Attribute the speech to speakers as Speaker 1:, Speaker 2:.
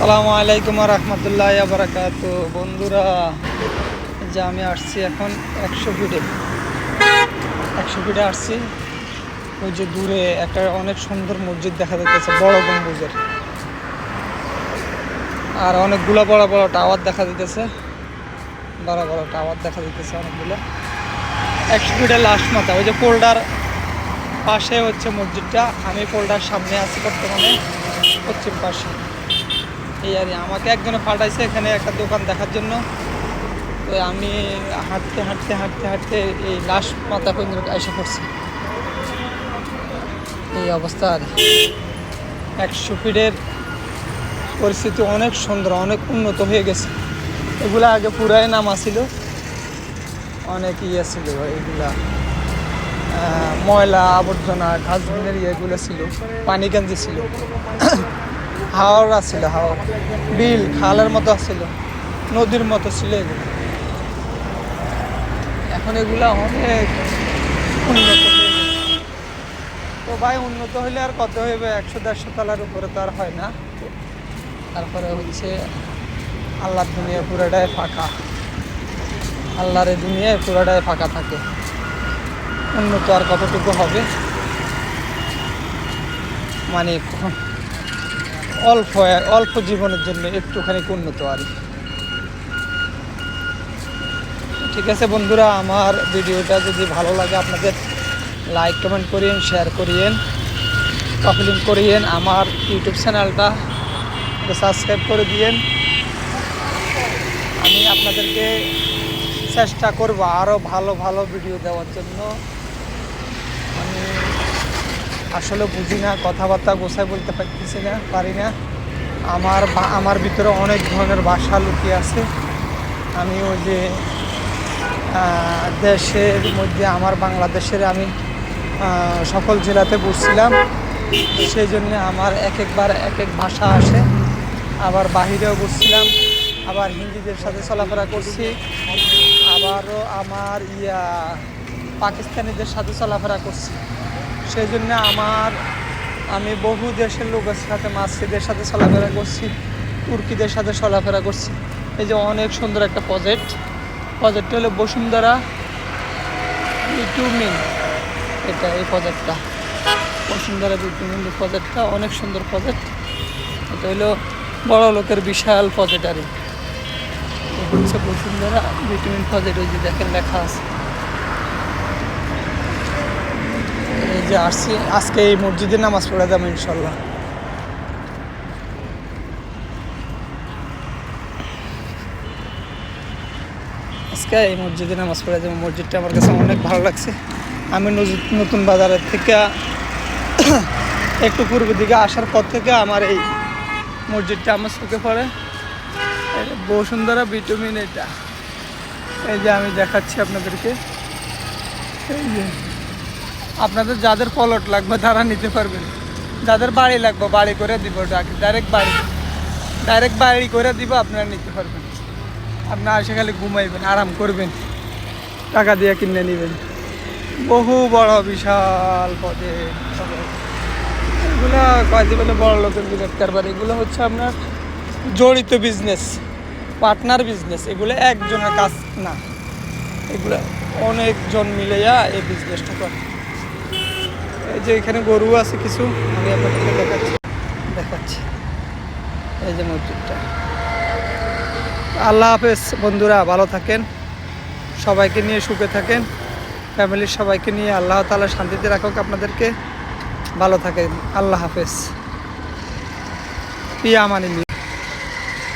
Speaker 1: আসসালামু আলাইকুম রহমতুল্লাহ বারাকাতু। বন্ধুরা, যে আমি আসছি এখন 100 ফিটে আসছি। ওই যে দূরে একটা অনেক সুন্দর মসজিদ দেখা যাচ্ছে, বড় গম্বুজের, আর অনেকগুলো বড় বড় টাওয়ার দেখা দিতেছে, বড় বড় টাওয়ার দেখা দিতেছে অনেকগুলো। 100 ফিটে লাস্ট মাথা, ওই যে পোলটার পাশে হচ্ছে মসজিদটা। আমি পোলটার সামনে আছি বর্তমানে, পশ্চিম পাশে। এই আর আমাকে একজনে পাঠাইছে এখানে একটা দোকান দেখার জন্য। তো আমি হাঁটতে হাঁটতে হাঁটতে হাঁটতে এই লাস্ট মাথা পর্যন্ত এসে পড়ছি। এই অবস্থা আর 100 ফিটের পরিস্থিতি অনেক সুন্দর, অনেক উন্নত হয়ে গেছে। এগুলা আগে পুরাই নামা ছিল, অনেক ইয়ে ছিল, এগুলা ময়লা আবর্জনা ডাস্টবিনের ইয়েগুলো ছিল, পানি গেঞ্জি ছিল, হাওড় ছিল, হাওড় বিল খালের মতো ছিল, নদীর মতো ছিল এগুলো। এখন এগুলা অনেক উন্নত হয়ে গেছে। তো ভাই, উন্নত হইলে আর কত হইবে? 100-150 তলার উপরে তো আর হয় না। তারপরে হচ্ছে আল্লাহর দুনিয়া পুরোটাই ফাঁকা, আল্লাহর এই দুনিয়ায় পুরোটাই ফাঁকা থাকে। উন্নত আর কতটুকু হবে? মানে অল্প অল্প জীবনের জন্য একটুখানি উন্নত আর। ঠিক আছে বন্ধুরা, আমার ভিডিওটা যদি ভালো লাগে আপনাদের লাইক কমেন্ট করিয়েন, শেয়ার করিয়েন, কপি করিয়েন, আমার ইউটিউব চ্যানেলটা সাবস্ক্রাইব করে দিয়েন। আমি আপনাদেরকে চেষ্টা করব আরও ভালো ভালো ভিডিও দেওয়ার জন্য। আমি আসলে বুঝি না, কথাবার্তা গোছায় বলতে পারি না। আমার ভিতরে অনেক ধরনের ভাষা লুকিয়ে আছে। আমি ওই যে দেশের মধ্যে আমার বাংলাদেশের আমি সকল জেলাতে ঘুরছিলাম, সেই জন্য আমার একবার এক এক ভাষা আসে। আবার বাহিরেও ঘুরছিলাম, আবার হিন্দিদের সাথে চলাফেরা করছি, আবারও আমার পাকিস্তানিদের সাথে চলাফেরা করছি। সেই জন্য আমি বহু দেশের লোকের সাথে, মাসিদের সাথে চলাফেরা করছি, তুর্কিদের সাথে চলাফেরা করছি। এই যে অনেক সুন্দর একটা প্রজেক্ট হলো বসুন্ধরা বিটুমিন। এটা এই প্রজেক্টটা বসুন্ধরা বিটুমিন প্রজেক্টটা অনেক সুন্দর প্রজেক্ট। এটা হলো বড় লোকের বিশাল প্রজেক্ট। আর হচ্ছে বসুন্ধরা বিটুমিন প্রজেক্ট। ওই যে দেখেন লেখা আছে। এই যে আসছি, আজকে এই মসজিদে নামাজ পড়ে যাবো ইনশাল্লাহ। আজকে এই মসজিদে নামাজ পড়ে যাবো। মসজিদটা আমার কাছে অনেক ভালো লাগছে। আমি নতুন বাজারের থেকে একটু পূর্বের দিকে আসার পর থেকে আমার এই মসজিদটা আমার চোখে পড়ে। বসুন্ধরা বিটুমিন। এটা এই যে আমি দেখাচ্ছি আপনাদেরকে। এই যে আপনাদের যাদের প্লট লাগবে তারা নিতে পারবেন, যাদের বাড়ি লাগবে বাড়ি করে দিব, ডাইরেক্ট বাড়ি করে দিব, আপনারা নিতে পারবেন। আপনারা এসে খালি ঘুমাইবেন, আরাম করবেন, টাকা দিয়ে কিনে নেবেন। বহু বড় বিশাল পদে এগুলো কয়েকদিন বলে বড় লোকের বিরাট কারবার। এগুলো হচ্ছে আপনার জড়িত বিজনেস, পার্টনার বিজনেস। এগুলো একজনের কাজ না, এগুলো অনেকজন মিলে এই বিজনেসটা করে। এই যে এখানে গরু আছে কিছু, আমি আপনাদেরকে দেখাচ্ছি। এই যে মসজিদটা। আল্লাহ হাফেজ বন্ধুরা, ভালো থাকেন, সবাইকে নিয়ে সুখে থাকেন, ফ্যামিলির সবাইকে নিয়ে আল্লাহ তাআলা শান্তিতে রাখুক আপনাদেরকে। ভালো থাকেন, আল্লাহ হাফেজ, ফি আমানিল্লাহ।